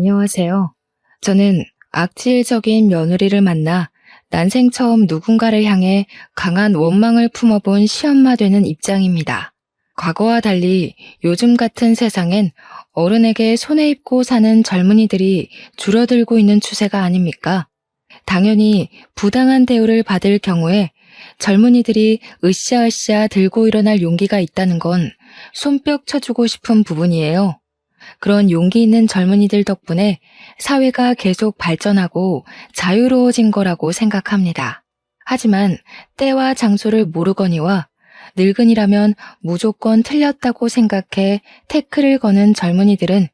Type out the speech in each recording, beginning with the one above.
안녕하세요. 저는 악질적인 며느리를 만나 난생 처음 누군가를 향해 강한 원망을 품어본 시엄마 되는 입장입니다. 과거와 달리 요즘 같은 세상엔 어른에게 손에 입고 사는 젊은이들이 줄어들고 있는 추세가 아닙니까? 당연히 부당한 대우를 받을 경우에 젊은이들이 으쌰으쌰 들고 일어날 용기가 있다는 건 손뼉 쳐주고 싶은 부분이에요. 그런 용기 있는 젊은이들 덕분에 사회가 계속 발전하고 자유로워진 거라고 생각합니다. 하지만 때와 장소를 모르거니와 늙은이라면 무조건 틀렸다고 생각해 태클을 거는 젊은이들은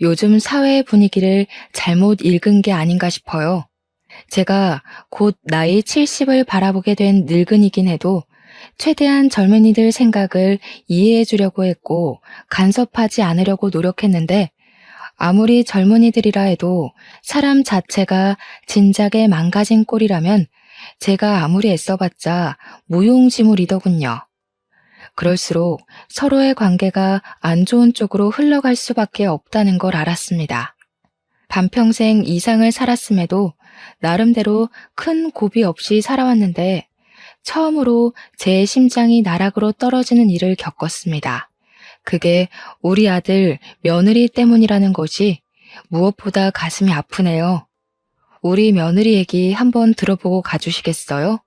요즘 사회의 분위기를 잘못 읽은 게 아닌가 싶어요. 제가 곧 나이 70을 바라보게 된 늙은이긴 해도 최대한 젊은이들 생각을 이해해 주려고 했고 간섭하지 않으려고 노력했는데 아무리 젊은이들이라 해도 사람 자체가 진작에 망가진 꼴이라면 제가 아무리 애써봤자 무용지물이더군요. 그럴수록 서로의 관계가 안 좋은 쪽으로 흘러갈 수밖에 없다는 걸 알았습니다. 반평생 이상을 살았음에도 나름대로 큰 고비 없이 살아왔는데 처음으로 제 심장이 나락으로 떨어지는 일을 겪었습니다. 그게 우리 아들 며느리 때문이라는 것이 무엇보다 가슴이 아프네요. 우리 며느리 얘기 한번 들어보고 가주시겠어요?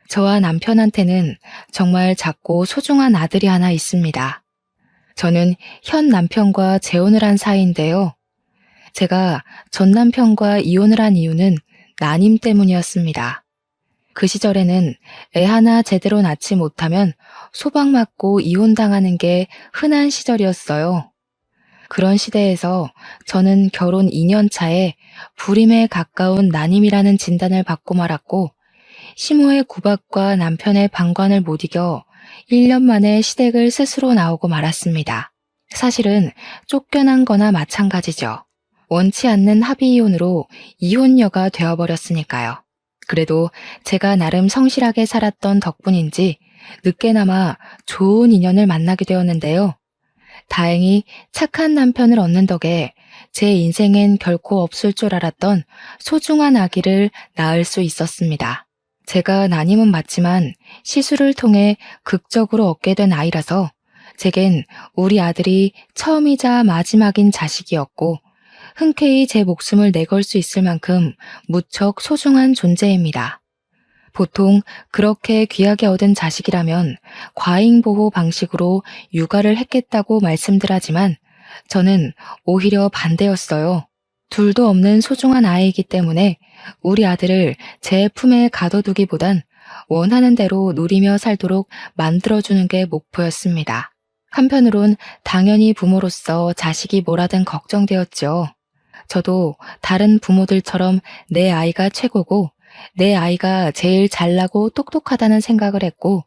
저와 남편한테는 정말 작고 소중한 아들이 하나 있습니다. 저는 현 남편과 재혼을 한 사이인데요. 제가 전 남편과 이혼을 한 이유는 난임 때문이었습니다. 그 시절에는 애 하나 제대로 낳지 못하면 소박 맞고 이혼당하는 게 흔한 시절이었어요. 그런 시대에서 저는 결혼 2년 차에 불임에 가까운 난임이라는 진단을 받고 말았고 시모의 구박과 남편의 방관을 못 이겨 1년 만에 시댁을 스스로 나오고 말았습니다. 사실은 쫓겨난 거나 마찬가지죠. 원치 않는 합의 이혼으로 이혼녀가 되어버렸으니까요. 그래도 제가 나름 성실하게 살았던 덕분인지 늦게나마 좋은 인연을 만나게 되었는데요. 다행히 착한 남편을 얻는 덕에 제 인생엔 결코 없을 줄 알았던 소중한 아기를 낳을 수 있었습니다. 제가 난임은 맞지만 시술을 통해 극적으로 얻게 된 아이라서 제겐 우리 아들이 처음이자 마지막인 자식이었고 흔쾌히 제 목숨을 내걸 수 있을 만큼 무척 소중한 존재입니다. 보통 그렇게 귀하게 얻은 자식이라면 과잉보호 방식으로 육아를 했겠다고 말씀들 하지만 저는 오히려 반대였어요. 둘도 없는 소중한 아이이기 때문에 우리 아들을 제 품에 가둬두기보단 원하는 대로 누리며 살도록 만들어주는 게 목표였습니다. 한편으론 당연히 부모로서 자식이 뭐라든 걱정되었죠. 저도 다른 부모들처럼 내 아이가 최고고 내 아이가 제일 잘나고 똑똑하다는 생각을 했고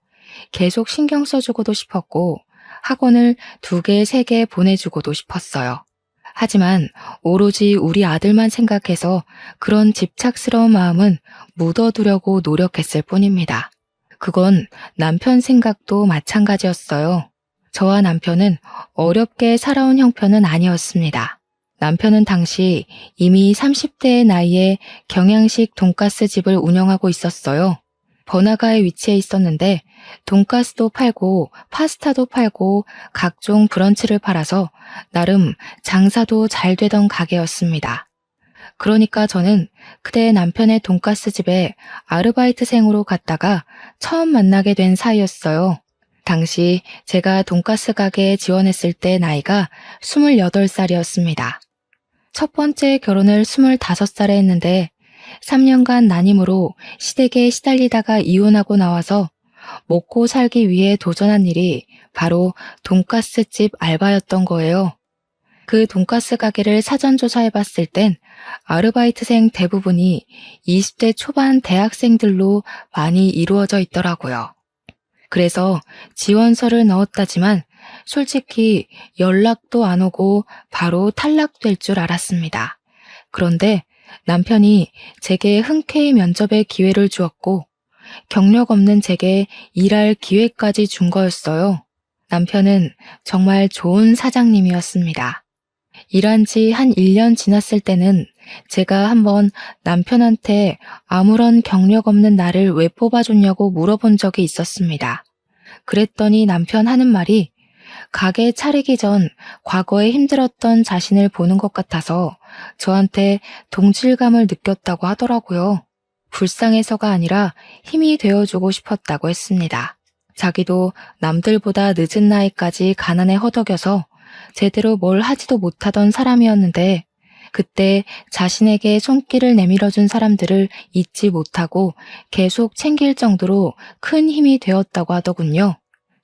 계속 신경 써주고도 싶었고 학원을 2개, 3개 보내주고도 싶었어요. 하지만 오로지 우리 아들만 생각해서 그런 집착스러운 마음은 묻어두려고 노력했을 뿐입니다. 그건 남편 생각도 마찬가지였어요. 저와 남편은 어렵게 살아온 형편은 아니었습니다. 남편은 당시 이미 30대의 나이에 경양식 돈가스 집을 운영하고 있었어요. 번화가에 위치해 있었는데 돈가스도 팔고 파스타도 팔고 각종 브런치를 팔아서 나름 장사도 잘 되던 가게였습니다. 그러니까 저는 그때 남편의 돈가스 집에 아르바이트생으로 갔다가 처음 만나게 된 사이였어요. 당시 제가 돈가스 가게에 지원했을 때 나이가 28살이었습니다. 첫 번째 결혼을 25살에 했는데 3년간 난임으로 시댁에 시달리다가 이혼하고 나와서 먹고 살기 위해 도전한 일이 바로 돈가스집 알바였던 거예요. 그 돈가스 가게를 사전조사해봤을 땐 아르바이트생 대부분이 20대 초반 대학생들로 많이 이루어져 있더라고요. 그래서 지원서를 넣었다지만 솔직히 연락도 안 오고 바로 탈락될 줄 알았습니다. 그런데 남편이 제게 흔쾌히 면접의 기회를 주었고 경력 없는 제게 일할 기회까지 준 거였어요. 남편은 정말 좋은 사장님이었습니다. 일한 지 한 1년 지났을 때는 제가 한번 남편한테 아무런 경력 없는 나를 왜 뽑아줬냐고 물어본 적이 있었습니다. 그랬더니 남편 하는 말이 가게 차리기 전 과거에 힘들었던 자신을 보는 것 같아서 저한테 동질감을 느꼈다고 하더라고요. 불쌍해서가 아니라 힘이 되어주고 싶었다고 했습니다. 자기도 남들보다 늦은 나이까지 가난에 허덕여서 제대로 뭘 하지도 못하던 사람이었는데 그때 자신에게 손길을 내밀어준 사람들을 잊지 못하고 계속 챙길 정도로 큰 힘이 되었다고 하더군요.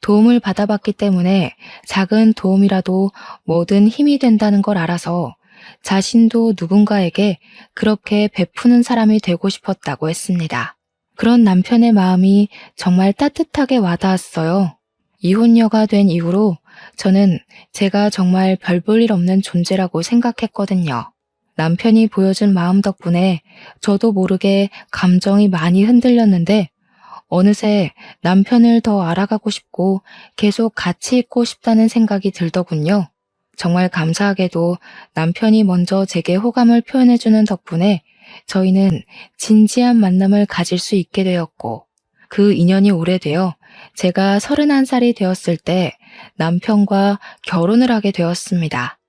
도움을 받아봤기 때문에 작은 도움이라도 뭐든 힘이 된다는 걸 알아서 자신도 누군가에게 그렇게 베푸는 사람이 되고 싶었다고 했습니다. 그런 남편의 마음이 정말 따뜻하게 와닿았어요. 이혼녀가 된 이후로 저는 제가 정말 별 볼 일 없는 존재라고 생각했거든요. 남편이 보여준 마음 덕분에 저도 모르게 감정이 많이 흔들렸는데 어느새 남편을 더 알아가고 싶고 계속 같이 있고 싶다는 생각이 들더군요. 정말 감사하게도 남편이 먼저 제게 호감을 표현해주는 덕분에 저희는 진지한 만남을 가질 수 있게 되었고 그 인연이 오래되어 제가 31살이 되었을 때 남편과 결혼을 하게 되었습니다.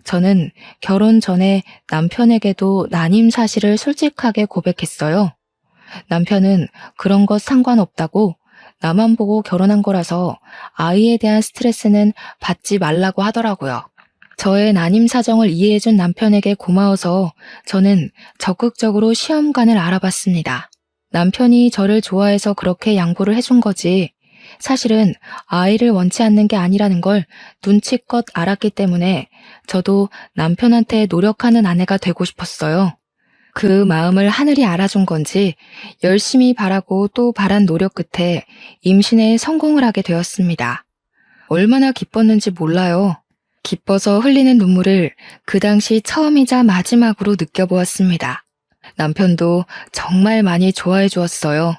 저는 결혼 전에 남편에게도 난임 사실을 솔직하게 고백했어요. 남편은 그런 것 상관없다고 나만 보고 결혼한 거라서 아이에 대한 스트레스는 받지 말라고 하더라고요. 저의 난임 사정을 이해해준 남편에게 고마워서 저는 적극적으로 시험관을 알아봤습니다. 남편이 저를 좋아해서 그렇게 양보를 해준 거지. 사실은 아이를 원치 않는 게 아니라는 걸 눈치껏 알았기 때문에 저도 남편한테 노력하는 아내가 되고 싶었어요. 그 마음을 하늘이 알아준 건지 열심히 바라고 또 바란 노력 끝에 임신에 성공을 하게 되었습니다. 얼마나 기뻤는지 몰라요. 기뻐서 흘리는 눈물을 그 당시 처음이자 마지막으로 느껴보았습니다. 남편도 정말 많이 좋아해 주었어요.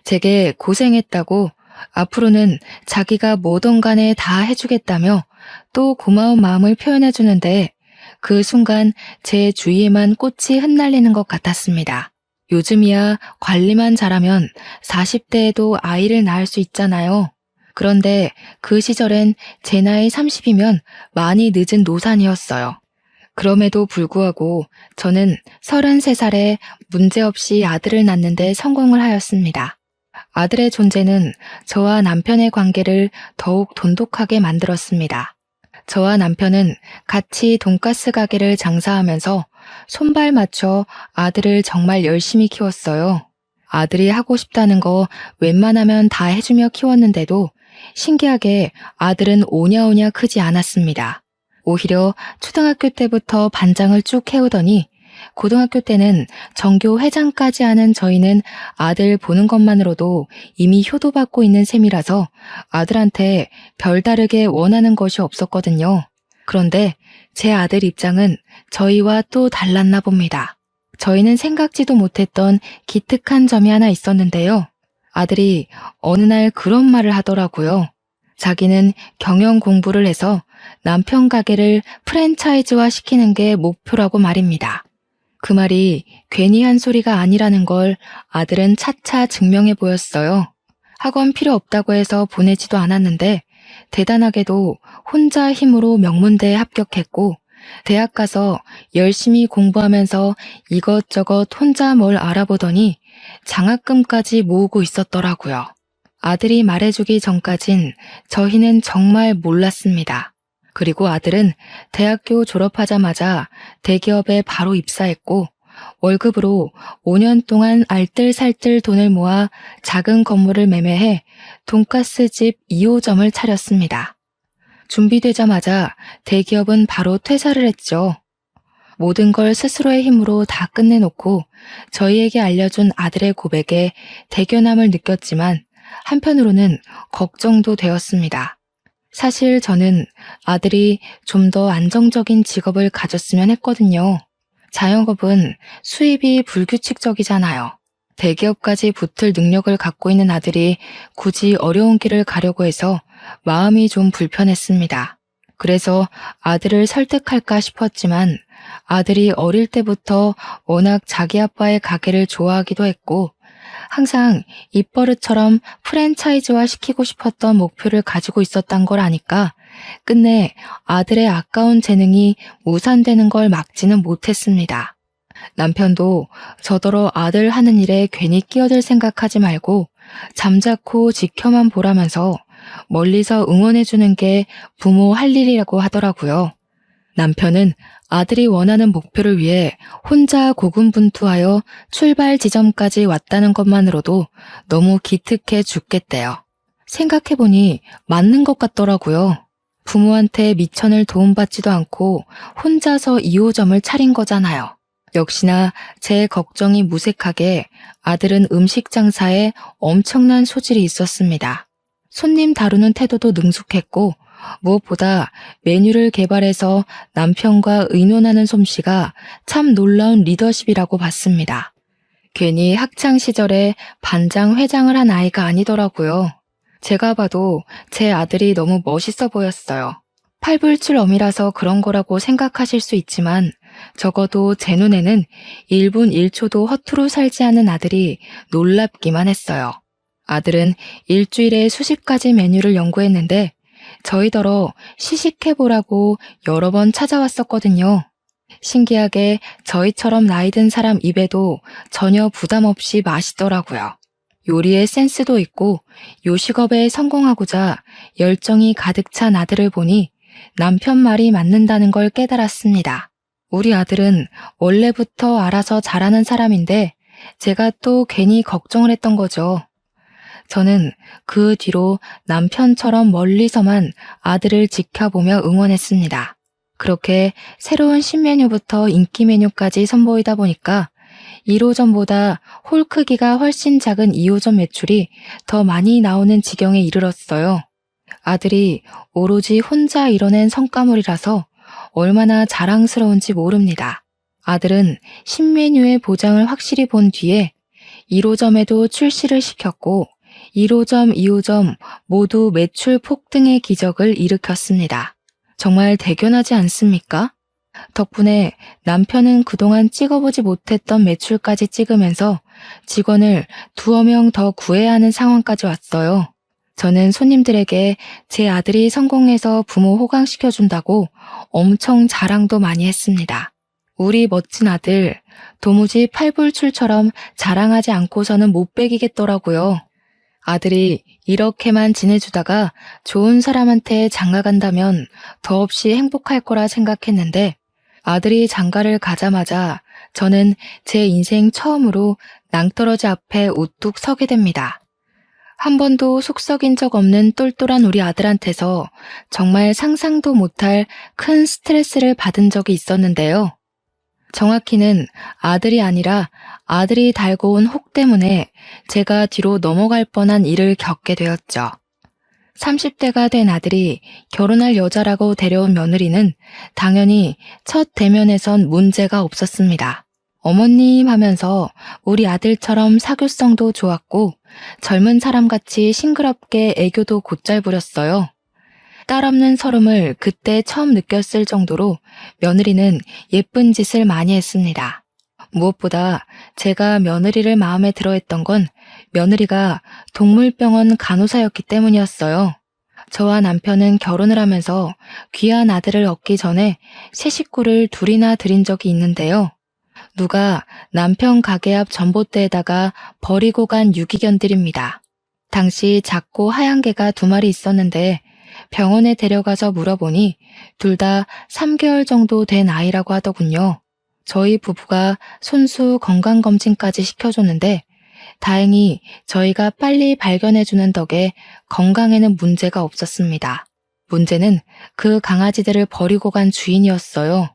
제게 고생했다고 앞으로는 자기가 뭐든 간에 다 해주겠다며 또 고마운 마음을 표현해 주는데 그 순간 제 주위에만 꽃이 흩날리는 것 같았습니다. 요즘이야 관리만 잘하면 40대에도 아이를 낳을 수 있잖아요. 그런데 그 시절엔 제 나이 30이면 많이 늦은 노산이었어요. 그럼에도 불구하고 저는 33살에 문제없이 아들을 낳는데 성공을 하였습니다. 아들의 존재는 저와 남편의 관계를 더욱 돈독하게 만들었습니다. 저와 남편은 같이 돈가스 가게를 장사하면서 손발 맞춰 아들을 정말 열심히 키웠어요. 아들이 하고 싶다는 거 웬만하면 다 해주며 키웠는데도 신기하게 아들은 오냐오냐 크지 않았습니다. 오히려 초등학교 때부터 반장을 쭉 해오더니 고등학교 때는 전교 회장까지 하는 저희는 아들 보는 것만으로도 이미 효도받고 있는 셈이라서 아들한테 별다르게 원하는 것이 없었거든요. 그런데 제 아들 입장은 저희와 또 달랐나 봅니다. 저희는 생각지도 못했던 기특한 점이 하나 있었는데요. 아들이 어느 날 그런 말을 하더라고요. 자기는 경영 공부를 해서 남편 가게를 프랜차이즈화 시키는 게 목표라고 말입니다. 그 말이 괜히 한 소리가 아니라는 걸 아들은 차차 증명해 보였어요. 학원 필요 없다고 해서 보내지도 않았는데 대단하게도 혼자 힘으로 명문대에 합격했고 대학 가서 열심히 공부하면서 이것저것 혼자 뭘 알아보더니 장학금까지 모으고 있었더라고요. 아들이 말해주기 전까진 저희는 정말 몰랐습니다. 그리고 아들은 대학교 졸업하자마자 대기업에 바로 입사했고 월급으로 5년 동안 알뜰살뜰 돈을 모아 작은 건물을 매매해 돈가스집 2호점을 차렸습니다. 준비되자마자 대기업은 바로 퇴사를 했죠. 모든 걸 스스로의 힘으로 다 끝내놓고 저희에게 알려준 아들의 고백에 대견함을 느꼈지만 한편으로는 걱정도 되었습니다. 사실 저는 아들이 좀 더 안정적인 직업을 가졌으면 했거든요. 자영업은 수입이 불규칙적이잖아요. 대기업까지 붙을 능력을 갖고 있는 아들이 굳이 어려운 길을 가려고 해서 마음이 좀 불편했습니다. 그래서 아들을 설득할까 싶었지만 아들이 어릴 때부터 워낙 자기 아빠의 가게를 좋아하기도 했고 항상 입버릇처럼 프랜차이즈화 시키고 싶었던 목표를 가지고 있었단 걸 아니까 끝내 아들의 아까운 재능이 무산되는 걸 막지는 못했습니다. 남편도 저더러 아들 하는 일에 괜히 끼어들 생각하지 말고 잠자코 지켜만 보라면서 멀리서 응원해주는 게 부모 할 일이라고 하더라고요. 남편은 아들이 원하는 목표를 위해 혼자 고군분투하여 출발 지점까지 왔다는 것만으로도 너무 기특해 죽겠대요. 생각해보니 맞는 것 같더라고요. 부모한테 미천을 도움받지도 않고 혼자서 2호점을 차린 거잖아요. 역시나 제 걱정이 무색하게 아들은 음식 장사에 엄청난 소질이 있었습니다. 손님 다루는 태도도 능숙했고 무엇보다 메뉴를 개발해서 남편과 의논하는 솜씨가 참 놀라운 리더십이라고 봤습니다. 괜히 학창 시절에 반장 회장을 한 아이가 아니더라고요. 제가 봐도 제 아들이 너무 멋있어 보였어요. 팔불출엄이라서 그런 거라고 생각하실 수 있지만 적어도 제 눈에는 1분 1초도 허투루 살지 않은 아들이 놀랍기만 했어요. 아들은 일주일에 수십 가지 메뉴를 연구했는데 저희더러 시식해보라고 여러 번 찾아왔었거든요. 신기하게 저희처럼 나이 든 사람 입에도 전혀 부담 없이 맛있더라고요. 요리에 센스도 있고 요식업에 성공하고자 열정이 가득 찬 아들을 보니 남편 말이 맞는다는 걸 깨달았습니다. 우리 아들은 원래부터 알아서 잘하는 사람인데 제가 또 괜히 걱정을 했던 거죠. 저는 그 뒤로 남편처럼 멀리서만 아들을 지켜보며 응원했습니다. 그렇게 새로운 신메뉴부터 인기 메뉴까지 선보이다 보니까 1호점보다 홀 크기가 훨씬 작은 2호점 매출이 더 많이 나오는 지경에 이르렀어요. 아들이 오로지 혼자 이뤄낸 성과물이라서 얼마나 자랑스러운지 모릅니다. 아들은 신메뉴의 보장을 확실히 본 뒤에 1호점에도 출시를 시켰고 1호점, 2호점 모두 매출 폭등의 기적을 일으켰습니다. 정말 대견하지 않습니까? 덕분에 남편은 그동안 찍어보지 못했던 매출까지 찍으면서 직원을 2명 더 구해야 하는 상황까지 왔어요. 저는 손님들에게 제 아들이 성공해서 부모 호강시켜준다고 엄청 자랑도 많이 했습니다. 우리 멋진 아들, 도무지 팔불출처럼 자랑하지 않고서는 못 배기겠더라고요. 아들이 이렇게만 지내주다가 좋은 사람한테 장가간다면 더없이 행복할 거라 생각했는데 아들이 장가를 가자마자 저는 제 인생 처음으로 낭떠러지 앞에 우뚝 서게 됩니다. 한 번도 속 썩인 적 없는 똘똘한 우리 아들한테서 정말 상상도 못할 큰 스트레스를 받은 적이 있었는데요. 정확히는 아들이 아니라 아들이 달고 온 혹 때문에 제가 뒤로 넘어갈 뻔한 일을 겪게 되었죠. 30대가 된 아들이 결혼할 여자라고 데려온 며느리는 당연히 첫 대면에선 문제가 없었습니다. 어머님 하면서 우리 아들처럼 사교성도 좋았고 젊은 사람같이 싱그럽게 애교도 곧잘 부렸어요. 딸 없는 서름을 그때 처음 느꼈을 정도로 며느리는 예쁜 짓을 많이 했습니다. 무엇보다 제가 며느리를 마음에 들어했던 건 며느리가 동물병원 간호사였기 때문이었어요. 저와 남편은 결혼을 하면서 귀한 아들을 얻기 전에 새 식구를 둘이나 들인 적이 있는데요. 누가 남편 가게 앞 전봇대에다가 버리고 간 유기견들입니다. 당시 작고 하얀 개가 2마리 있었는데 병원에 데려가서 물어보니 둘 다 3개월 정도 된 아이라고 하더군요. 저희 부부가 손수 건강검진까지 시켜줬는데 다행히 저희가 빨리 발견해주는 덕에 건강에는 문제가 없었습니다. 문제는 그 강아지들을 버리고 간 주인이었어요.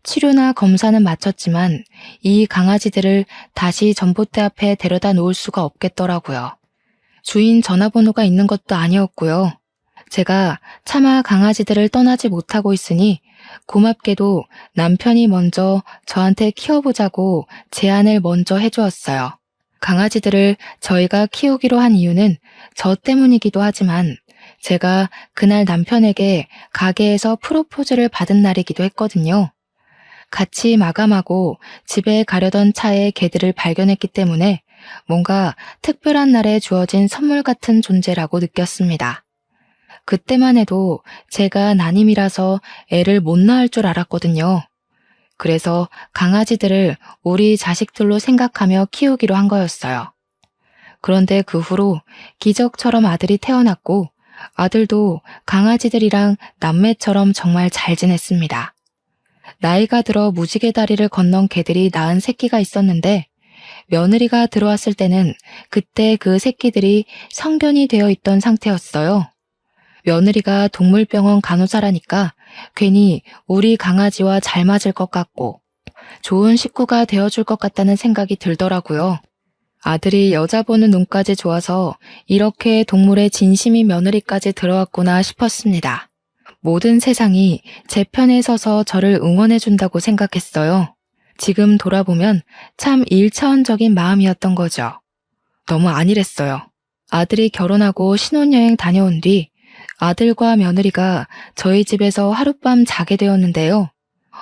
치료나 검사는 마쳤지만 이 강아지들을 다시 전봇대 앞에 데려다 놓을 수가 없겠더라고요. 주인 전화번호가 있는 것도 아니었고요. 제가 차마 강아지들을 떠나지 못하고 있으니 고맙게도 남편이 먼저 저한테 키워보자고 제안을 먼저 해주었어요. 강아지들을 저희가 키우기로 한 이유는 저 때문이기도 하지만 제가 그날 남편에게 가게에서 프로포즈를 받은 날이기도 했거든요. 같이 마감하고 집에 가려던 차에 개들을 발견했기 때문에 뭔가 특별한 날에 주어진 선물 같은 존재라고 느꼈습니다. 그때만 해도 제가 난임이라서 애를 못 낳을 줄 알았거든요. 그래서 강아지들을 우리 자식들로 생각하며 키우기로 한 거였어요. 그런데 그 후로 기적처럼 아들이 태어났고 아들도 강아지들이랑 남매처럼 정말 잘 지냈습니다. 나이가 들어 무지개 다리를 건넌 개들이 낳은 새끼가 있었는데 며느리가 들어왔을 때는 그때 그 새끼들이 성견이 되어 있던 상태였어요. 며느리가 동물병원 간호사라니까 괜히 우리 강아지와 잘 맞을 것 같고 좋은 식구가 되어줄 것 같다는 생각이 들더라고요. 아들이 여자 보는 눈까지 좋아서 이렇게 동물의 진심인 며느리까지 들어왔구나 싶었습니다. 모든 세상이 제 편에 서서 저를 응원해준다고 생각했어요. 지금 돌아보면 참 일차원적인 마음이었던 거죠. 너무 안일했어요. 아들이 결혼하고 신혼여행 다녀온 뒤 아들과 며느리가 저희 집에서 하룻밤 자게 되었는데요.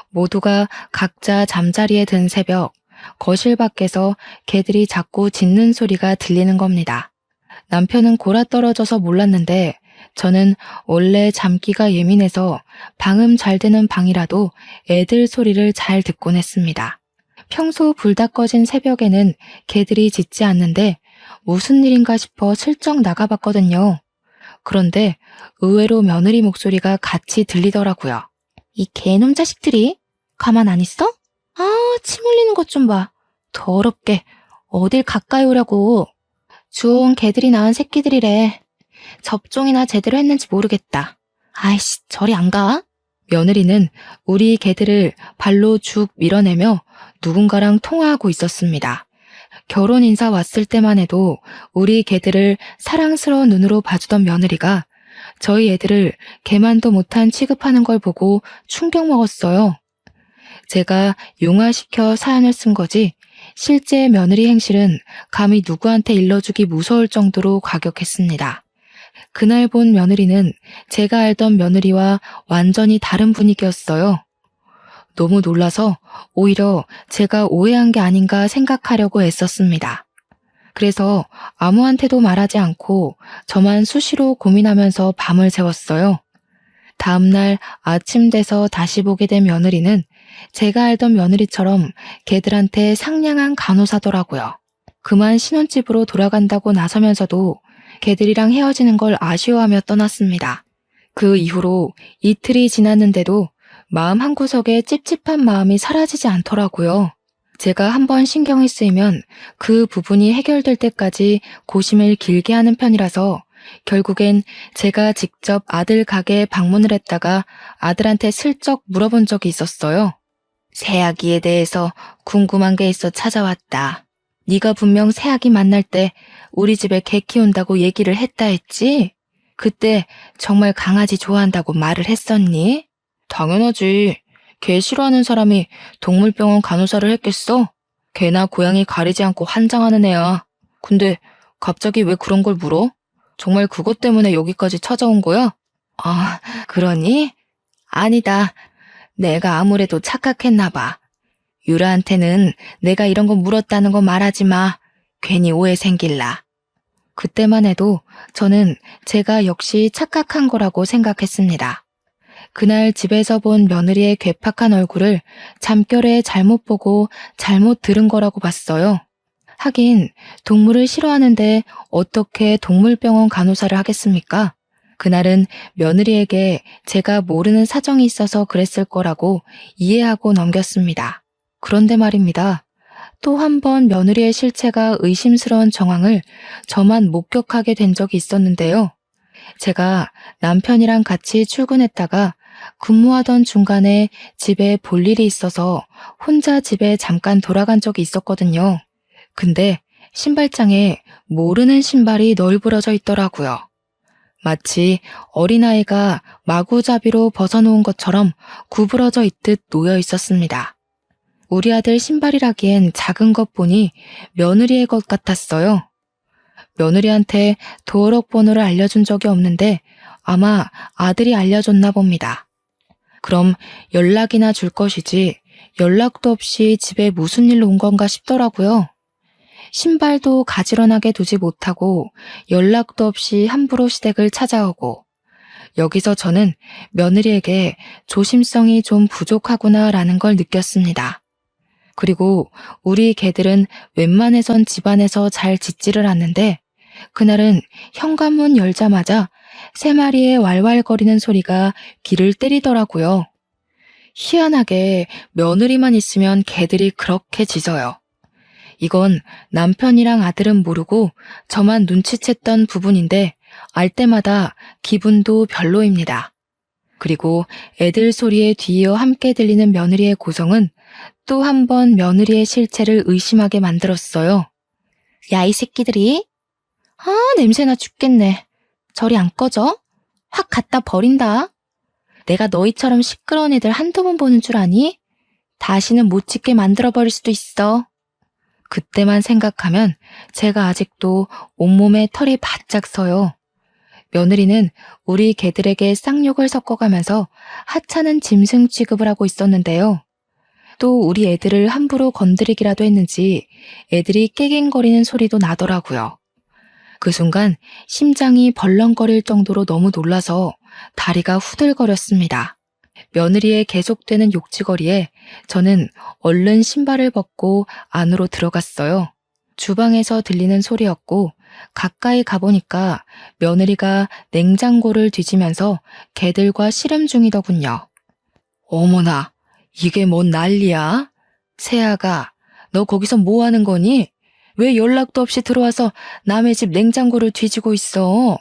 모두가 각자 잠자리에 든 새벽, 거실 밖에서 개들이 자꾸 짖는 소리가 들리는 겁니다. 남편은 골아떨어져서 몰랐는데 저는 원래 잠기가 예민해서 방음 잘 되는 방이라도 애들 소리를 잘 듣곤 했습니다. 평소 불 다 꺼진 새벽에는 개들이 짖지 않는데 무슨 일인가 싶어 슬쩍 나가봤거든요. 그런데 의외로 며느리 목소리가 같이 들리더라고요. 이 개놈 자식들이 가만 안 있어? 아, 침 흘리는 것 좀 봐. 더럽게 어딜 가까이 오려고. 주워온 개들이 낳은 새끼들이래. 접종이나 제대로 했는지 모르겠다. 아이씨, 저리 안 가? 며느리는 우리 개들을 발로 쭉 밀어내며 누군가랑 통화하고 있었습니다. 결혼 인사 왔을 때만 해도 우리 개들을 사랑스러운 눈으로 봐주던 며느리가 저희 애들을 개만도 못한 취급하는 걸 보고 충격 먹었어요. 제가 용화시켜 사연을 쓴 거지 실제 며느리 행실은 감히 누구한테 일러주기 무서울 정도로 과격했습니다. 그날 본 며느리는 제가 알던 며느리와 완전히 다른 분위기였어요. 너무 놀라서 오히려 제가 오해한 게 아닌가 생각하려고 애썼습니다. 그래서 아무한테도 말하지 않고 저만 수시로 고민하면서 밤을 새웠어요. 다음날 아침 돼서 다시 보게 된 며느리는 제가 알던 며느리처럼 개들한테 상냥한 간호사더라고요. 그만 신혼집으로 돌아간다고 나서면서도 개들이랑 헤어지는 걸 아쉬워하며 떠났습니다. 그 이후로 이틀이 지났는데도 마음 한구석에 찝찝한 마음이 사라지지 않더라고요. 제가 한번 신경이 쓰이면 그 부분이 해결될 때까지 고심을 길게 하는 편이라서 결국엔 제가 직접 아들 가게에 방문을 했다가 아들한테 슬쩍 물어본 적이 있었어요. 새아기에 대해서 궁금한 게 있어 찾아왔다. 네가 분명 새아기 만날 때 우리 집에 개 키운다고 얘기를 했다 했지? 그때 정말 강아지 좋아한다고 말을 했었니? 당연하지. 개 싫어하는 사람이 동물병원 간호사를 했겠어? 개나 고양이 가리지 않고 환장하는 애야. 근데 갑자기 왜 그런 걸 물어? 정말 그것 때문에 여기까지 찾아온 거야? 아, 그러니? 아니다. 내가 아무래도 착각했나 봐. 유라한테는 내가 이런 거 물었다는 거 말하지 마. 괜히 오해 생길라. 그때만 해도 저는 제가 역시 착각한 거라고 생각했습니다. 그날 집에서 본 며느리의 괴팍한 얼굴을 잠결에 잘못 보고 잘못 들은 거라고 봤어요. 하긴 동물을 싫어하는데 어떻게 동물병원 간호사를 하겠습니까? 그날은 며느리에게 제가 모르는 사정이 있어서 그랬을 거라고 이해하고 넘겼습니다. 그런데 말입니다. 또 한 번 며느리의 실체가 의심스러운 정황을 저만 목격하게 된 적이 있었는데요. 제가 남편이랑 같이 출근했다가 근무하던 중간에 집에 볼 일이 있어서 혼자 집에 잠깐 돌아간 적이 있었거든요. 근데 신발장에 모르는 신발이 널브러져 있더라고요. 마치 어린아이가 마구잡이로 벗어놓은 것처럼 구부러져 있듯 놓여 있었습니다. 우리 아들 신발이라기엔 작은 것 보니 며느리의 것 같았어요. 며느리한테 도어록 번호를 알려준 적이 없는데 아마 아들이 알려줬나 봅니다. 그럼 연락이나 줄 것이지 연락도 없이 집에 무슨 일로 온 건가 싶더라고요. 신발도 가지런하게 두지 못하고 연락도 없이 함부로 시댁을 찾아오고 여기서 저는 며느리에게 조심성이 좀 부족하구나라는 걸 느꼈습니다. 그리고 우리 개들은 웬만해선 집안에서 잘 짖지를 않는데 그날은 현관문 열자마자 3마리의 왈왈거리는 소리가 귀를 때리더라고요. 희한하게 며느리만 있으면 개들이 그렇게 짖어요. 이건 남편이랑 아들은 모르고 저만 눈치챘던 부분인데 알 때마다 기분도 별로입니다. 그리고 애들 소리에 뒤이어 함께 들리는 며느리의 고성은 또 한 번 며느리의 실체를 의심하게 만들었어요. 야, 이 새끼들이. 냄새나 죽겠네. 저리 안 꺼져? 확 갖다 버린다. 내가 너희처럼 시끄러운 애들 한두 번 보는 줄 아니? 다시는 못 짖게 만들어버릴 수도 있어. 그때만 생각하면 제가 아직도 온몸에 털이 바짝 서요. 며느리는 우리 개들에게 쌍욕을 섞어가면서 하찮은 짐승 취급을 하고 있었는데요. 또 우리 애들을 함부로 건드리기라도 했는지 애들이 깨갱거리는 소리도 나더라고요. 그 순간 심장이 벌렁거릴 정도로 너무 놀라서 다리가 후들거렸습니다. 며느리의 계속되는 욕지거리에 저는 얼른 신발을 벗고 안으로 들어갔어요. 주방에서 들리는 소리였고 가까이 가보니까 며느리가 냉장고를 뒤지면서 개들과 씨름 중이더군요. 어머나, 이게 뭔 난리야? 세아가, 너 거기서 뭐 하는 거니? 왜 연락도 없이 들어와서 남의 집 냉장고를 뒤지고 있어?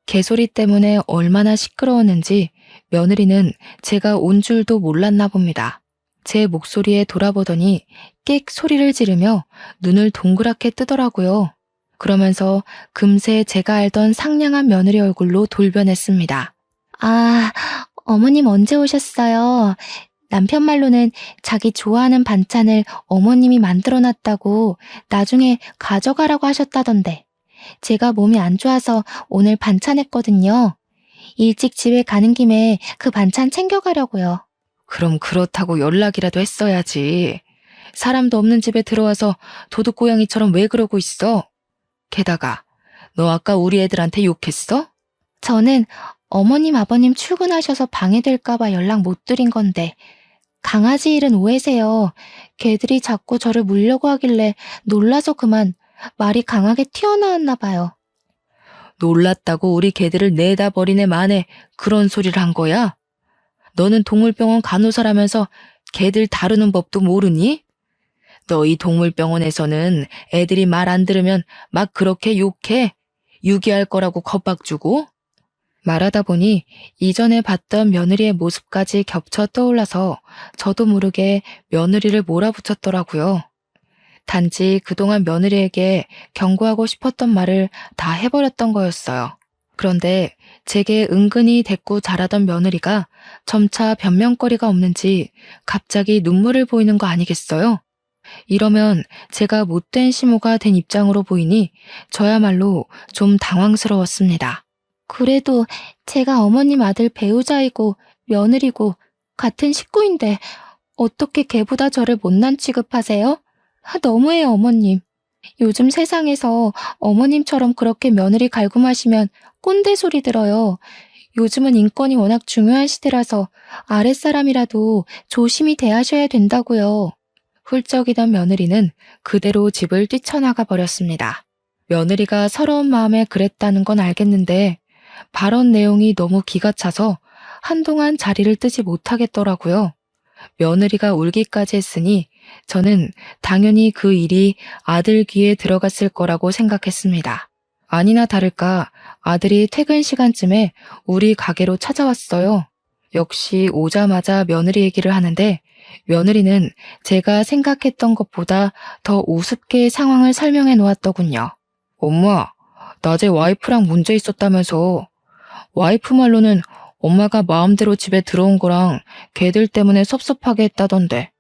개소리 때문에 얼마나 시끄러웠는지 며느리는 제가 온 줄도 몰랐나 봅니다. 제 목소리에 돌아보더니 끽 소리를 지르며 눈을 동그랗게 뜨더라고요. 그러면서 금세 제가 알던 상냥한 며느리 얼굴로 돌변했습니다. 아, 어머님 언제 오셨어요? 남편 말로는 자기 좋아하는 반찬을 어머님이 만들어놨다고 나중에 가져가라고 하셨다던데. 제가 몸이 안 좋아서 오늘 반찬했거든요. 일찍 집에 가는 김에 그 반찬 챙겨가려고요. 그럼 그렇다고 연락이라도 했어야지. 사람도 없는 집에 들어와서 도둑고양이처럼 왜 그러고 있어? 게다가 너 아까 우리 애들한테 욕했어? 저는 어머님 아버님 출근하셔서 방해될까봐 연락 못 드린 건데 강아지 일은 오해세요. 개들이 자꾸 저를 물려고 하길래 놀라서 그만 말이 강하게 튀어나왔나 봐요. 놀랐다고 우리 개들을 내다 버리네 만에 그런 소리를 한 거야? 너는 동물병원 간호사라면서 개들 다루는 법도 모르니? 너희 동물병원에서는 애들이 말 안 들으면 막 그렇게 욕해? 유기할 거라고 겁박 주고? 말하다 보니 이전에 봤던 며느리의 모습까지 겹쳐 떠올라서 저도 모르게 며느리를 몰아붙였더라고요. 단지 그동안 며느리에게 경고하고 싶었던 말을 다 해버렸던 거였어요. 그런데 제게 은근히 대꾸 잘하던 며느리가 점차 변명거리가 없는지 갑자기 눈물을 보이는 거 아니겠어요? 이러면 제가 못된 시모가 된 입장으로 보이니 저야말로 좀 당황스러웠습니다. 그래도 제가 어머님 아들 배우자이고 며느리고 같은 식구인데 어떻게 걔보다 저를 못난 취급하세요? 너무해요, 어머님. 요즘 세상에서 어머님처럼 그렇게 며느리 갈굼하시면 꼰대 소리 들어요. 요즘은 인권이 워낙 중요한 시대라서 아랫사람이라도 조심히 대하셔야 된다고요. 훌쩍이던 며느리는 그대로 집을 뛰쳐나가 버렸습니다. 며느리가 서러운 마음에 그랬다는 건 알겠는데 발언 내용이 너무 기가 차서 한동안 자리를 뜨지 못하겠더라고요. 며느리가 울기까지 했으니 저는 당연히 그 일이 아들 귀에 들어갔을 거라고 생각했습니다. 아니나 다를까 아들이 퇴근 시간쯤에 우리 가게로 찾아왔어요. 역시 오자마자 며느리 얘기를 하는데 며느리는 제가 생각했던 것보다 더 우습게 상황을 설명해 놓았더군요. 엄마, 낮에 와이프랑 문제 있었다면서. 와이프 말로는 엄마가 마음대로 집에 들어온 거랑 걔들 때문에 섭섭하게 했다던데.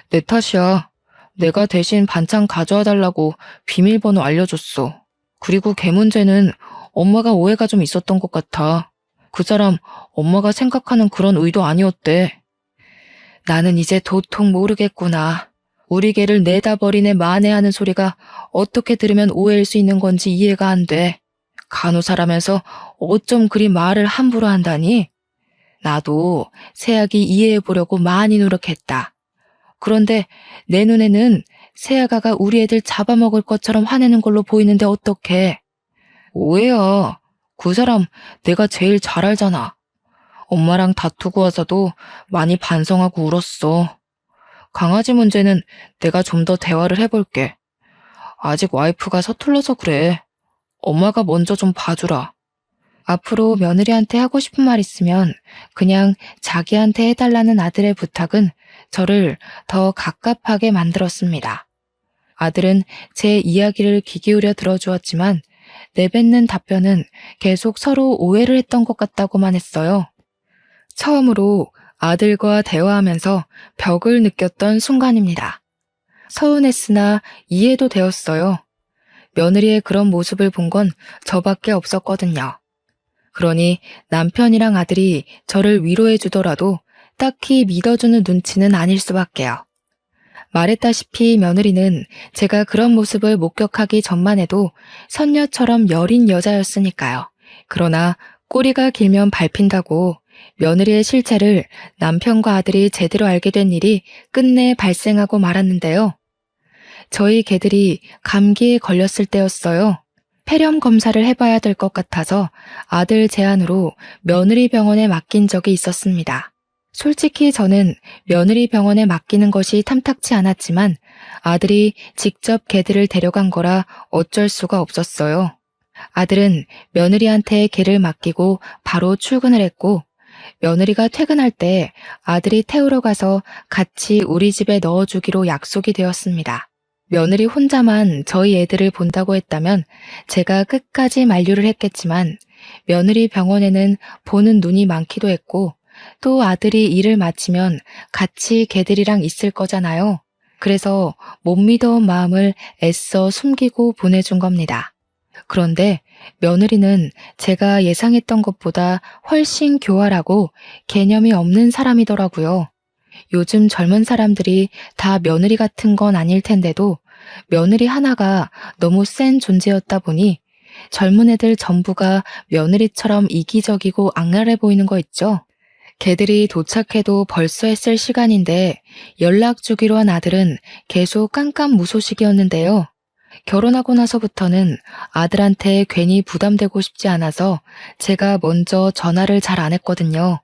내 탓이야. 내가 대신 반찬 가져와 달라고 비밀번호 알려줬어. 그리고 걔 문제는 엄마가 오해가 좀 있었던 것 같아. 그 사람 엄마가 생각하는 그런 의도 아니었대. 나는 이제 도통 모르겠구나. 우리 개를 내다 버리네 만회하는 소리가 어떻게 들으면 오해일 수 있는 건지 이해가 안 돼. 간호사라면서 어쩜 그리 말을 함부로 한다니? 나도 새아기 이해해 보려고 많이 노력했다. 그런데 내 눈에는 새아가가 우리 애들 잡아먹을 것처럼 화내는 걸로 보이는데 어떡해. 오해야. 그 사람 내가 제일 잘 알잖아. 엄마랑 다투고 와서도 많이 반성하고 울었어. 강아지 문제는 내가 좀 더 대화를 해볼게. 아직 와이프가 서툴러서 그래. 엄마가 먼저 좀 봐주라. 앞으로 며느리한테 하고 싶은 말 있으면 그냥 자기한테 해달라는 아들의 부탁은 저를 더 갑갑하게 만들었습니다. 아들은 제 이야기를 귀 기울여 들어주었지만 내뱉는 답변은 계속 서로 오해를 했던 것 같다고만 했어요. 처음으로 아들과 대화하면서 벽을 느꼈던 순간입니다. 서운했으나 이해도 되었어요. 며느리의 그런 모습을 본 건 저밖에 없었거든요. 그러니 남편이랑 아들이 저를 위로해 주더라도 딱히 믿어주는 눈치는 아닐 수밖에요. 말했다시피 며느리는 제가 그런 모습을 목격하기 전만 해도 선녀처럼 여린 여자였으니까요. 그러나 꼬리가 길면 밟힌다고 며느리의 실체를 남편과 아들이 제대로 알게 된 일이 끝내 발생하고 말았는데요. 저희 개들이 감기에 걸렸을 때였어요. 폐렴 검사를 해봐야 될 것 같아서 아들 제안으로 며느리 병원에 맡긴 적이 있었습니다. 솔직히 저는 며느리 병원에 맡기는 것이 탐탁치 않았지만 아들이 직접 개들을 데려간 거라 어쩔 수가 없었어요. 아들은 며느리한테 개를 맡기고 바로 출근을 했고 며느리가 퇴근할 때 아들이 태우러 가서 같이 우리 집에 넣어주기로 약속이 되었습니다. 며느리 혼자만 저희 애들을 본다고 했다면 제가 끝까지 만류를 했겠지만 며느리 병원에는 보는 눈이 많기도 했고 또 아들이 일을 마치면 같이 개들이랑 있을 거잖아요. 그래서 못 믿어온 마음을 애써 숨기고 보내준 겁니다. 그런데 며느리는 제가 예상했던 것보다 훨씬 교활하고 개념이 없는 사람이더라고요. 요즘 젊은 사람들이 다 며느리 같은 건 아닐 텐데도 며느리 하나가 너무 센 존재였다 보니 젊은 애들 전부가 며느리처럼 이기적이고 악랄해 보이는 거 있죠? 개들이 도착해도 벌써 했을 시간인데 연락 주기로 한 아들은 계속 깜깜무소식이었는데요. 결혼하고 나서부터는 아들한테 괜히 부담되고 싶지 않아서 제가 먼저 전화를 잘 안 했거든요.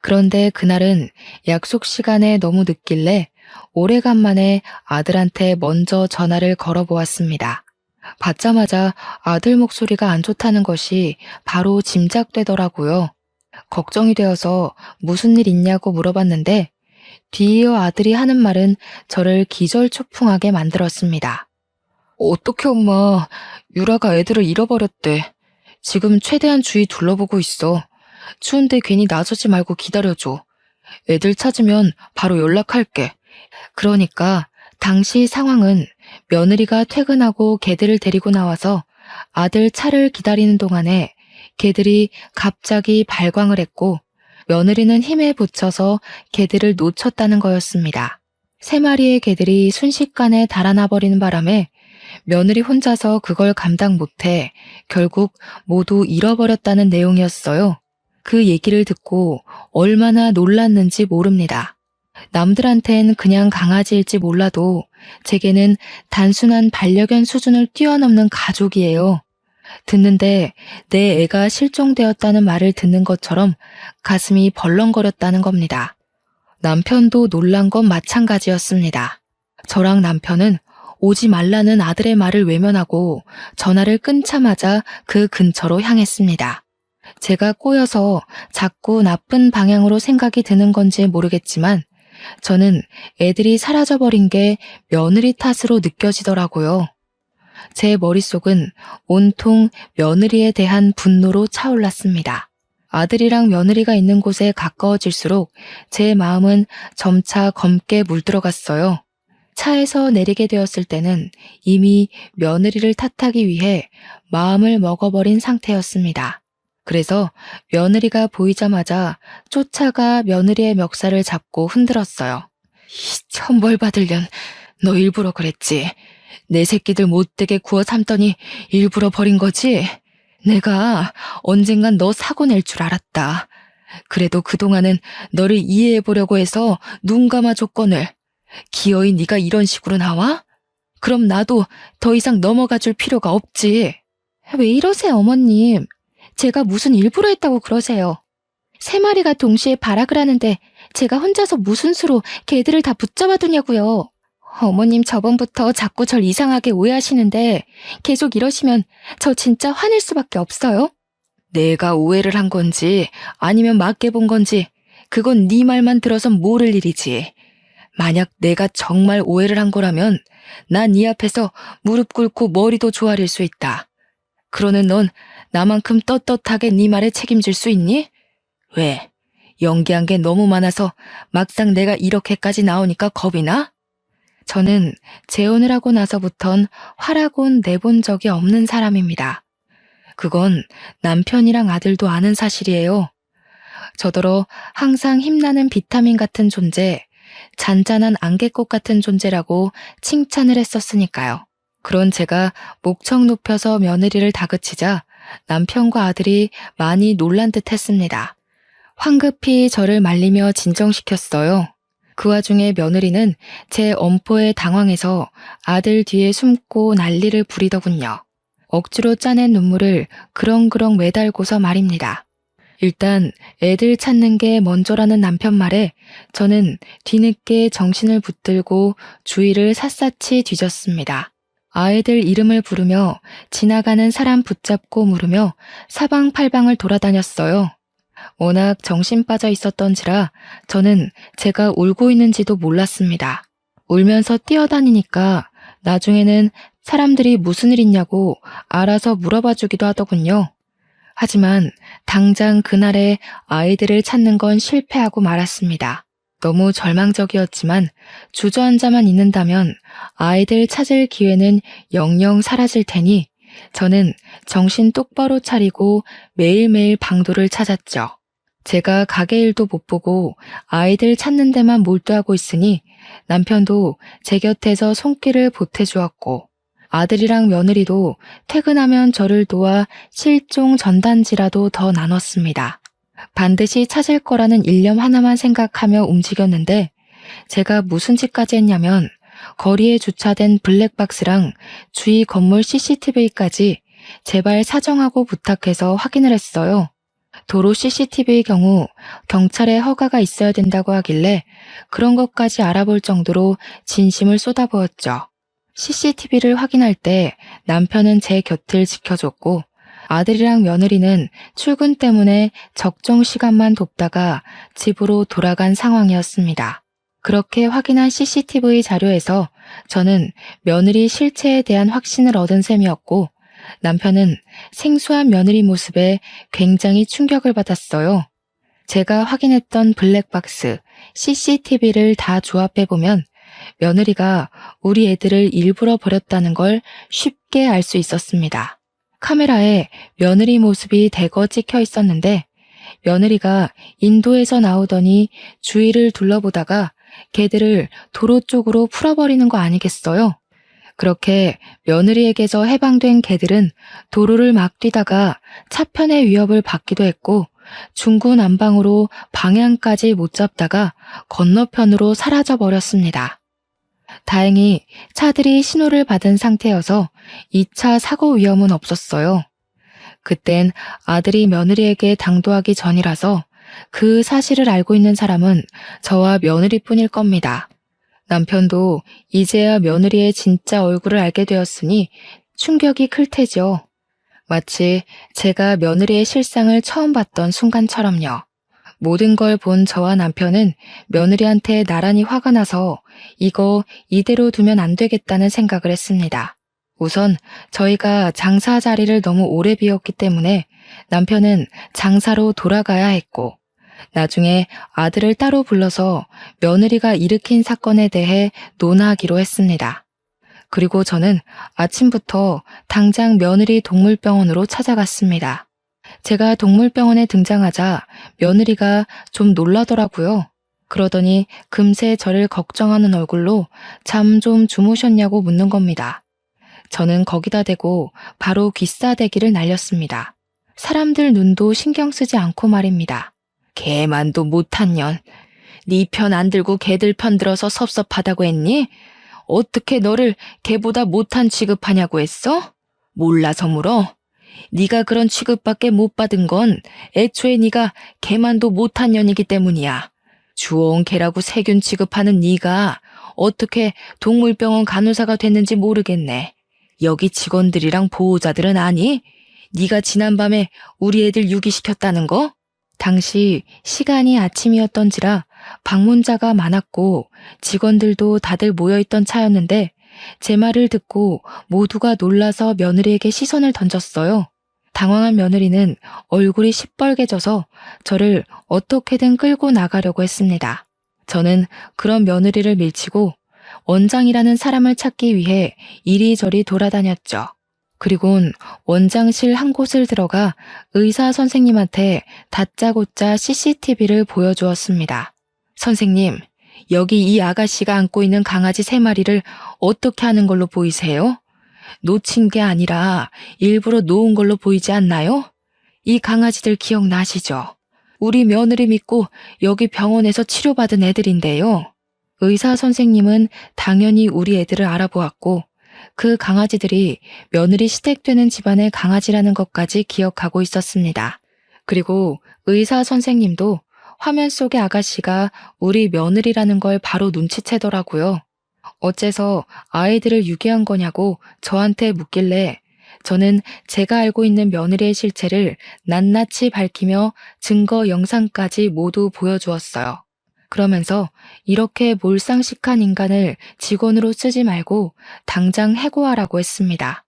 그런데 그날은 약속 시간에 너무 늦길래 오래간만에 아들한테 먼저 전화를 걸어보았습니다. 받자마자 아들 목소리가 안 좋다는 것이 바로 짐작되더라고요. 걱정이 되어서 무슨 일 있냐고 물어봤는데 뒤이어 아들이 하는 말은 저를 기절초풍하게 만들었습니다. 어떡해 엄마, 유라가 애들을 잃어버렸대. 지금 최대한 주위 둘러보고 있어. 추운데 괜히 나서지 말고 기다려줘. 애들 찾으면 바로 연락할게. 그러니까 당시 상황은 며느리가 퇴근하고 개들을 데리고 나와서 아들 차를 기다리는 동안에 개들이 갑자기 발광을 했고 며느리는 힘에 부쳐서 개들을 놓쳤다는 거였습니다. 3마리의 개들이 순식간에 달아나 버리는 바람에 며느리 혼자서 그걸 감당 못해 결국 모두 잃어버렸다는 내용이었어요. 그 얘기를 듣고 얼마나 놀랐는지 모릅니다. 남들한텐 그냥 강아지일지 몰라도 제게는 단순한 반려견 수준을 뛰어넘는 가족이에요. 듣는데 내 애가 실종되었다는 말을 듣는 것처럼 가슴이 벌렁거렸다는 겁니다. 남편도 놀란 건 마찬가지였습니다. 저랑 남편은 오지 말라는 아들의 말을 외면하고 전화를 끊자마자 그 근처로 향했습니다. 제가 꼬여서 자꾸 나쁜 방향으로 생각이 드는 건지 모르겠지만 저는 애들이 사라져버린 게 며느리 탓으로 느껴지더라고요. 제 머릿속은 온통 며느리에 대한 분노로 차올랐습니다. 아들이랑 며느리가 있는 곳에 가까워질수록 제 마음은 점차 검게 물들어갔어요. 차에서 내리게 되었을 때는 이미 며느리를 탓하기 위해 마음을 먹어버린 상태였습니다. 그래서 며느리가 보이자마자 쫓아가 며느리의 멱살을 잡고 흔들었어요. 이 천벌 받을 년, 너 일부러 그랬지. 내 새끼들 못되게 구워 삼더니 일부러 버린 거지? 내가 언젠간 너 사고 낼 줄 알았다. 그래도 그동안은 너를 이해해보려고 해서 눈 감아줬거늘. 기어이 네가 이런 식으로 나와? 그럼 나도 더 이상 넘어가줄 필요가 없지. 왜 이러세요, 어머님? 제가 무슨 일부러 했다고 그러세요. 3마리가 동시에 발악을 하는데 제가 혼자서 무슨 수로 개들을 다 붙잡아두냐고요. 어머님 저번부터 자꾸 절 이상하게 오해하시는데 계속 이러시면 저 진짜 화낼 수밖에 없어요. 내가 오해를 한 건지 아니면 맞게 본 건지 그건 네 말만 들어선 모를 일이지. 만약 내가 정말 오해를 한 거라면 난 네 앞에서 무릎 꿇고 머리도 조아릴 수 있다. 그러는 넌 나만큼 떳떳하게 네 말에 책임질 수 있니? 왜? 연기한 게 너무 많아서 막상 내가 이렇게까지 나오니까 겁이 나? 저는 재혼을 하고 나서부턴 화라곤 내본 적이 없는 사람입니다. 그건 남편이랑 아들도 아는 사실이에요. 저더러 항상 힘나는 비타민 같은 존재, 잔잔한 안개꽃 같은 존재라고 칭찬을 했었으니까요. 그런 제가 목청 높여서 며느리를 다그치자 남편과 아들이 많이 놀란 듯 했습니다. 황급히 저를 말리며 진정시켰어요. 그 와중에 며느리는 제 엄포에 당황해서 아들 뒤에 숨고 난리를 부리더군요. 억지로 짜낸 눈물을 그렁그렁 매달고서 말입니다. 일단 애들 찾는 게 먼저라는 남편 말에 저는 뒤늦게 정신을 붙들고 주위를 샅샅이 뒤졌습니다. 아이들 이름을 부르며 지나가는 사람 붙잡고 물으며 사방팔방을 돌아다녔어요. 워낙 정신 빠져 있었던지라 저는 제가 울고 있는지도 몰랐습니다. 울면서 뛰어다니니까 나중에는 사람들이 무슨 일 있냐고 알아서 물어봐 주기도 하더군요. 하지만 당장 그날에 아이들을 찾는 건 실패하고 말았습니다. 너무 절망적이었지만 주저앉아만 있는다면 아이들 찾을 기회는 영영 사라질 테니 저는 정신 똑바로 차리고 매일매일 방도를 찾았죠. 제가 가게 일도 못 보고 아이들 찾는 데만 몰두하고 있으니 남편도 제 곁에서 손길을 보태주었고 아들이랑 며느리도 퇴근하면 저를 도와 실종 전단지라도 더 나눴습니다. 반드시 찾을 거라는 일념 하나만 생각하며 움직였는데 제가 무슨 짓까지 했냐면 거리에 주차된 블랙박스랑 주위 건물 CCTV까지 제발 사정하고 부탁해서 확인을 했어요. 도로 CCTV의 경우 경찰의 허가가 있어야 된다고 하길래 그런 것까지 알아볼 정도로 진심을 쏟아부었죠. CCTV를 확인할 때 남편은 제 곁을 지켜줬고 아들이랑 며느리는 출근 때문에 적정 시간만 돕다가 집으로 돌아간 상황이었습니다. 그렇게 확인한 CCTV 자료에서 저는 며느리 실체에 대한 확신을 얻은 셈이었고 남편은 생소한 며느리 모습에 굉장히 충격을 받았어요. 제가 확인했던 블랙박스, CCTV를 다 조합해보면 며느리가 우리 애들을 일부러 버렸다는 걸 쉽게 알 수 있었습니다. 카메라에 며느리 모습이 대거 찍혀 있었는데 며느리가 인도에서 나오더니 주위를 둘러보다가 개들을 도로 쪽으로 풀어버리는 거 아니겠어요? 그렇게 며느리에게서 해방된 개들은 도로를 막 뛰다가 차편의 위협을 받기도 했고 중구난방으로 방향까지 못 잡다가 건너편으로 사라져 버렸습니다. 다행히 차들이 신호를 받은 상태여서 2차 사고 위험은 없었어요. 그땐 아들이 며느리에게 당도하기 전이라서 그 사실을 알고 있는 사람은 저와 며느리뿐일 겁니다. 남편도 이제야 며느리의 진짜 얼굴을 알게 되었으니 충격이 클 테죠. 마치 제가 며느리의 실상을 처음 봤던 순간처럼요. 모든 걸 본 저와 남편은 며느리한테 나란히 화가 나서 이거 이대로 두면 안 되겠다는 생각을 했습니다. 우선 저희가 장사 자리를 너무 오래 비웠기 때문에 남편은 장사로 돌아가야 했고 나중에 아들을 따로 불러서 며느리가 일으킨 사건에 대해 논하기로 했습니다. 그리고 저는 아침부터 당장 며느리 동물병원으로 찾아갔습니다. 제가 동물병원에 등장하자 며느리가 좀 놀라더라고요. 그러더니 금세 저를 걱정하는 얼굴로 잠 좀 주무셨냐고 묻는 겁니다. 저는 거기다 대고 바로 귀싸대기를 날렸습니다. 사람들 눈도 신경 쓰지 않고 말입니다. 개만도 못한 년. 네 편 안 들고 개들 편 들어서 섭섭하다고 했니? 어떻게 너를 개보다 못한 취급하냐고 했어? 몰라서 물어? 네가 그런 취급밖에 못 받은 건 애초에 네가 개만도 못한 년이기 때문이야. 주워온 개라고 세균 취급하는 네가 어떻게 동물병원 간호사가 됐는지 모르겠네. 여기 직원들이랑 보호자들은 아니? 네가 지난밤에 우리 애들 유기시켰다는 거? 당시 시간이 아침이었던지라 방문자가 많았고 직원들도 다들 모여있던 차였는데 제 말을 듣고 모두가 놀라서 며느리에게 시선을 던졌어요. 당황한 며느리는 얼굴이 시뻘개져서 저를 어떻게든 끌고 나가려고 했습니다. 저는 그런 며느리를 밀치고 원장이라는 사람을 찾기 위해 이리저리 돌아다녔죠. 그리곤 원장실 한 곳을 들어가 의사 선생님한테 다짜고짜 CCTV를 보여주었습니다. 선생님, 여기 이 아가씨가 안고 있는 강아지 3마리를 어떻게 하는 걸로 보이세요? 놓친 게 아니라 일부러 놓은 걸로 보이지 않나요? 이 강아지들 기억나시죠? 우리 며느리 믿고 여기 병원에서 치료받은 애들인데요. 의사 선생님은 당연히 우리 애들을 알아보았고 그 강아지들이 며느리 시댁되는 집안의 강아지라는 것까지 기억하고 있었습니다. 그리고 의사 선생님도 화면 속의 아가씨가 우리 며느리라는 걸 바로 눈치채더라고요. 어째서 아이들을 유기한 거냐고 저한테 묻길래 저는 제가 알고 있는 며느리의 실체를 낱낱이 밝히며 증거 영상까지 모두 보여주었어요. 그러면서 이렇게 몰상식한 인간을 직원으로 쓰지 말고 당장 해고하라고 했습니다.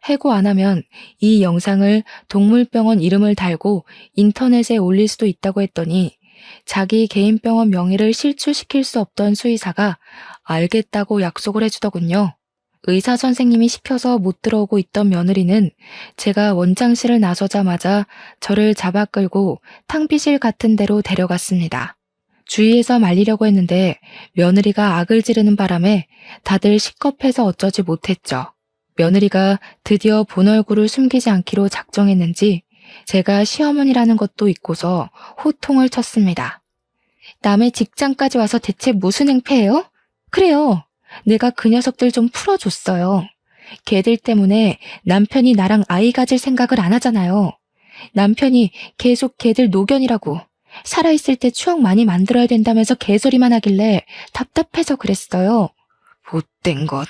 해고 안 하면 이 영상을 동물병원 이름을 달고 인터넷에 올릴 수도 있다고 했더니 자기 개인 병원 명의를 실추시킬 수 없던 수의사가 알겠다고 약속을 해주더군요. 의사 선생님이 시켜서 못 들어오고 있던 며느리는 제가 원장실을 나서자마자 저를 잡아 끌고 탕비실 같은 데로 데려갔습니다. 주위에서 말리려고 했는데 며느리가 악을 지르는 바람에 다들 식겁해서 어쩌지 못했죠. 며느리가 드디어 본 얼굴을 숨기지 않기로 작정했는지 제가 시어머니라는 것도 잊고서 호통을 쳤습니다. 남의 직장까지 와서 대체 무슨 행패예요? 그래요. 내가 그 녀석들 좀 풀어줬어요. 걔들 때문에 남편이 나랑 아이 가질 생각을 안 하잖아요. 남편이 계속 걔들 노견이라고 살아있을 때 추억 많이 만들어야 된다면서 개소리만 하길래 답답해서 그랬어요. 못된 것.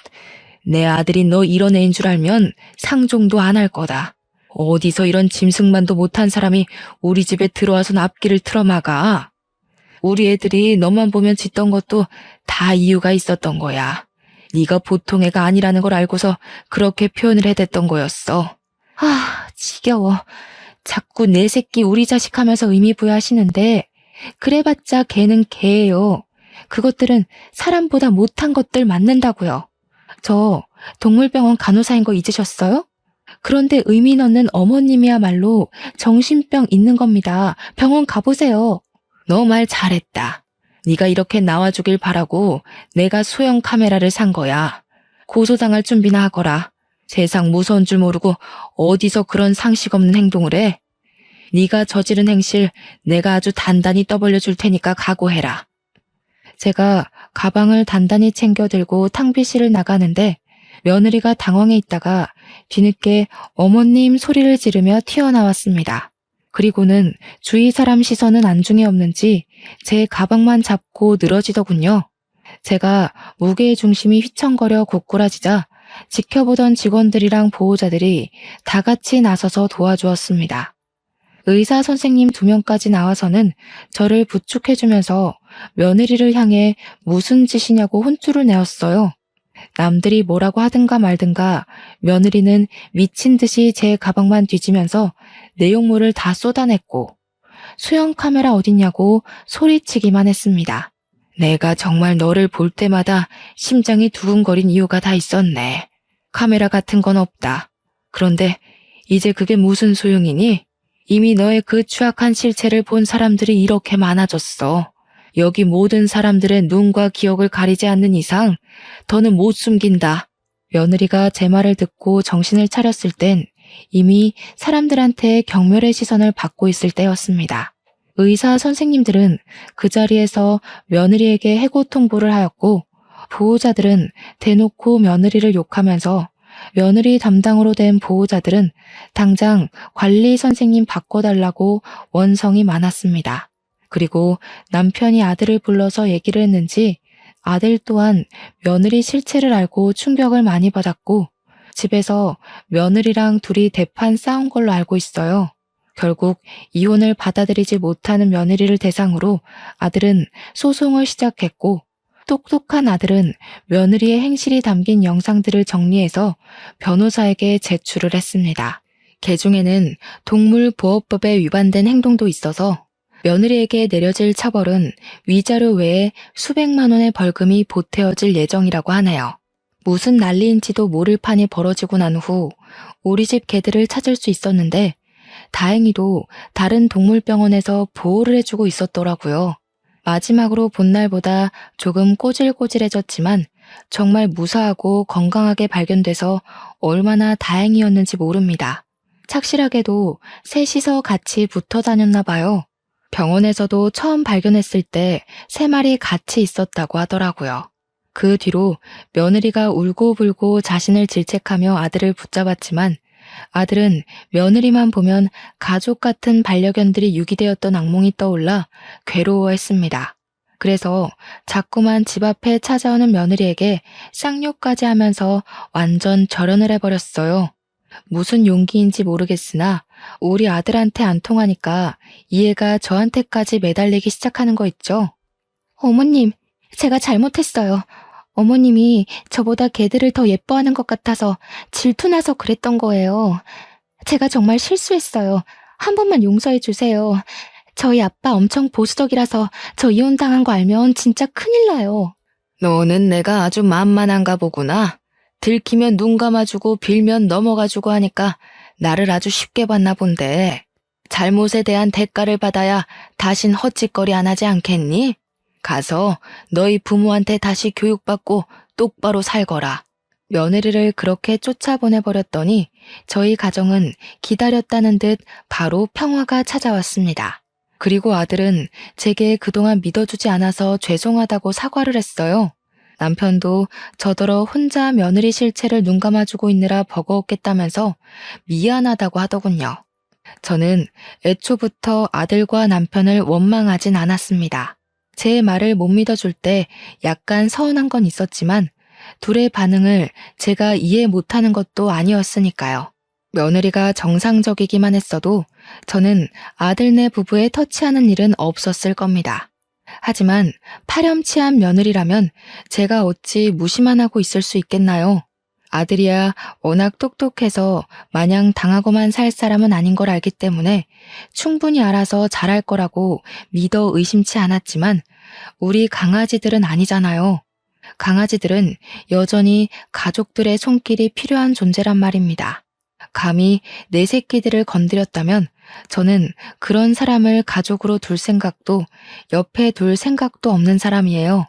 내 아들이 너 이런 애인 줄 알면 상종도 안 할 거다. 어디서 이런 짐승만도 못한 사람이 우리 집에 들어와서 앞길을 틀어막아. 우리 애들이 너만 보면 짖던 것도 다 이유가 있었던 거야. 네가 보통 애가 아니라는 걸 알고서 그렇게 표현을 해댔던 거였어. 아, 지겨워. 자꾸 내 새끼 우리 자식 하면서 의미 부여하시는데 그래봤자 걔는 걔예요. 그것들은 사람보다 못한 것들 맞는다고요. 저 동물병원 간호사인 거 잊으셨어요? 그런데 의미 넣는 어머님이야말로 정신병 있는 겁니다. 병원 가보세요. 너 말 잘했다. 네가 이렇게 나와주길 바라고 내가 소형 카메라를 산 거야. 고소당할 준비나 하거라. 세상 무서운 줄 모르고 어디서 그런 상식 없는 행동을 해? 네가 저지른 행실 내가 아주 단단히 떠벌려 줄 테니까 각오해라. 제가 가방을 단단히 챙겨 들고 탕비실을 나가는데 며느리가 당황해 있다가 뒤늦게 어머님 소리를 지르며 튀어나왔습니다. 그리고는 주위 사람 시선은 안중에 없는지 제 가방만 잡고 늘어지더군요. 제가 무게의 중심이 휘청거려 고꾸라지자 지켜보던 직원들이랑 보호자들이 다 같이 나서서 도와주었습니다. 의사 선생님 2명까지 나와서는 저를 부축해주면서 며느리를 향해 무슨 짓이냐고 혼쭐을 내었어요. 남들이 뭐라고 하든가 말든가 며느리는 미친 듯이 제 가방만 뒤지면서 내용물을 다 쏟아냈고 수영 카메라 어딨냐고 소리치기만 했습니다. 내가 정말 너를 볼 때마다 심장이 두근거린 이유가 다 있었네. 카메라 같은 건 없다. 그런데 이제 그게 무슨 소용이니? 이미 너의 그 추악한 실체를 본 사람들이 이렇게 많아졌어. 여기 모든 사람들의 눈과 기억을 가리지 않는 이상 더는 못 숨긴다. 며느리가 제 말을 듣고 정신을 차렸을 땐 이미 사람들한테 경멸의 시선을 받고 있을 때였습니다. 의사 선생님들은 그 자리에서 며느리에게 해고 통보를 하였고 보호자들은 대놓고 며느리를 욕하면서 며느리 담당으로 된 보호자들은 당장 관리 선생님 바꿔달라고 원성이 많았습니다. 그리고 남편이 아들을 불러서 얘기를 했는지 아들 또한 며느리 실체를 알고 충격을 많이 받았고 집에서 며느리랑 둘이 대판 싸운 걸로 알고 있어요. 결국 이혼을 받아들이지 못하는 며느리를 대상으로 아들은 소송을 시작했고 똑똑한 아들은 며느리의 행실이 담긴 영상들을 정리해서 변호사에게 제출을 했습니다. 개중에는 동물보호법에 위반된 행동도 있어서 며느리에게 내려질 처벌은 위자료 외에 수백만 원의 벌금이 보태어질 예정이라고 하네요. 무슨 난리인지도 모를 판이 벌어지고 난 후 우리 집 개들을 찾을 수 있었는데 다행히도 다른 동물병원에서 보호를 해주고 있었더라고요. 마지막으로 본 날보다 조금 꼬질꼬질해졌지만 정말 무사하고 건강하게 발견돼서 얼마나 다행이었는지 모릅니다. 착실하게도 셋이서 같이 붙어 다녔나 봐요. 병원에서도 처음 발견했을 때 3마리 같이 있었다고 하더라고요. 그 뒤로 며느리가 울고불고 자신을 질책하며 아들을 붙잡았지만 아들은 며느리만 보면 가족 같은 반려견들이 유기되었던 악몽이 떠올라 괴로워했습니다. 그래서 자꾸만 집 앞에 찾아오는 며느리에게 쌍욕까지 하면서 완전 절연을 해버렸어요. 무슨 용기인지 모르겠으나 우리 아들한테 안 통하니까 이해가 저한테까지 매달리기 시작하는 거 있죠. 어머님, 제가 잘못했어요. 어머님이 저보다 개들을 더 예뻐하는 것 같아서 질투나서 그랬던 거예요. 제가 정말 실수했어요. 한 번만 용서해 주세요. 저희 아빠 엄청 보수적이라서 저 이혼당한 거 알면 진짜 큰일 나요. 너는 내가 아주 만만한가 보구나. 들키면 눈 감아주고 빌면 넘어가주고 하니까 나를 아주 쉽게 봤나 본데. 잘못에 대한 대가를 받아야 다신 헛짓거리 안 하지 않겠니? 가서 너희 부모한테 다시 교육받고 똑바로 살거라. 며느리를 그렇게 쫓아보내버렸더니 저희 가정은 기다렸다는 듯 바로 평화가 찾아왔습니다. 그리고 아들은 제게 그동안 믿어주지 않아서 죄송하다고 사과를 했어요. 남편도 저더러 혼자 며느리 실체를 눈감아주고 있느라 버거웠겠다면서 미안하다고 하더군요. 저는 애초부터 아들과 남편을 원망하진 않았습니다. 제 말을 못 믿어줄 때 약간 서운한 건 있었지만 둘의 반응을 제가 이해 못하는 것도 아니었으니까요. 며느리가 정상적이기만 했어도 저는 아들네 부부에 터치하는 일은 없었을 겁니다. 하지만 파렴치한 며느리라면 제가 어찌 무시만 하고 있을 수 있겠나요? 아들이야 워낙 똑똑해서 마냥 당하고만 살 사람은 아닌 걸 알기 때문에 충분히 알아서 잘할 거라고 믿어 의심치 않았지만 우리 강아지들은 아니잖아요. 강아지들은 여전히 가족들의 손길이 필요한 존재란 말입니다. 감히 내 새끼들을 건드렸다면 저는 그런 사람을 가족으로 둘 생각도 옆에 둘 생각도 없는 사람이에요.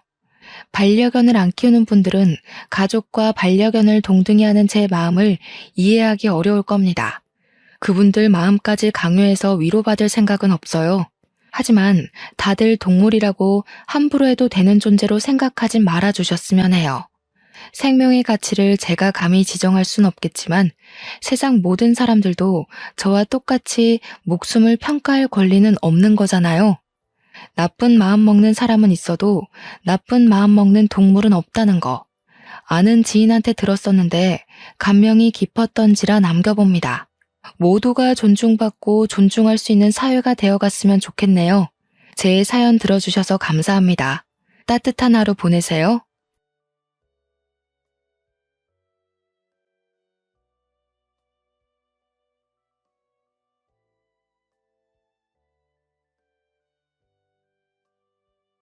반려견을 안 키우는 분들은 가족과 반려견을 동등히 하는 제 마음을 이해하기 어려울 겁니다. 그분들 마음까지 강요해서 위로받을 생각은 없어요. 하지만 다들 동물이라고 함부로 해도 되는 존재로 생각하지 말아주셨으면 해요. 생명의 가치를 제가 감히 지정할 순 없겠지만 세상 모든 사람들도 저와 똑같이 목숨을 평가할 권리는 없는 거잖아요. 나쁜 마음 먹는 사람은 있어도 나쁜 마음 먹는 동물은 없다는 거. 아는 지인한테 들었었는데 감명이 깊었던지라 남겨봅니다. 모두가 존중받고 존중할 수 있는 사회가 되어갔으면 좋겠네요. 제 사연 들어주셔서 감사합니다. 따뜻한 하루 보내세요.